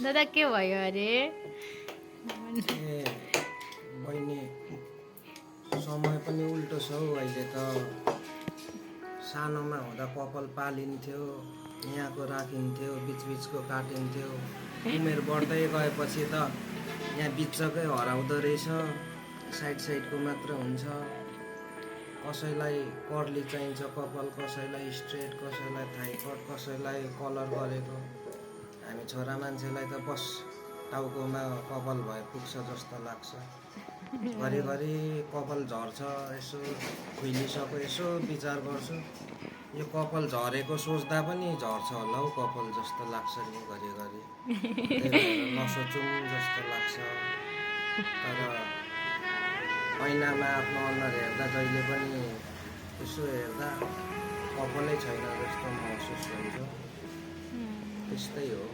दादा के भयो अरे? ए बहिनी समय पनि उल्टो छ हौ अहिले त। सानोमा हुँदा कपाल पालिन्थ्यो, यहाँको राखिन्थ्यो, बिचबिचको काटिन्थ्यो। उमेर बढ्दै गएपछि त यहाँ बिचकै हराउँदो रहेछ, साइड साइडको मात्र हुन्छ। कसैलाई कर्ली चाहिन्छ कपाल, कसैलाई स्ट्रेट, कसैलाई थाई कट, कसैलाई कलर गरेको। हामी छोरा मान्छेलाई त बस टाउकोमा कपाल भए पुग्छ जस्तो लाग्छ। घरिघरि कपाल झर्छ, यसो खुइलिसक्यो, यसो विचार गर्छु यो कपाल झरेको सोच्दा पनि झर्छ होला हौ कपाल जस्तो लाग्छ नि घरिघरि। त्यही भएर नसोचौँ जस्तो लाग्छ। तर ऐनामा आफ्नो अनुहार हेर्दा जहिले पनि यसो हेर्दा कपालै छैन जस्तो महसुस हुन्छ। त्यस्तै हो।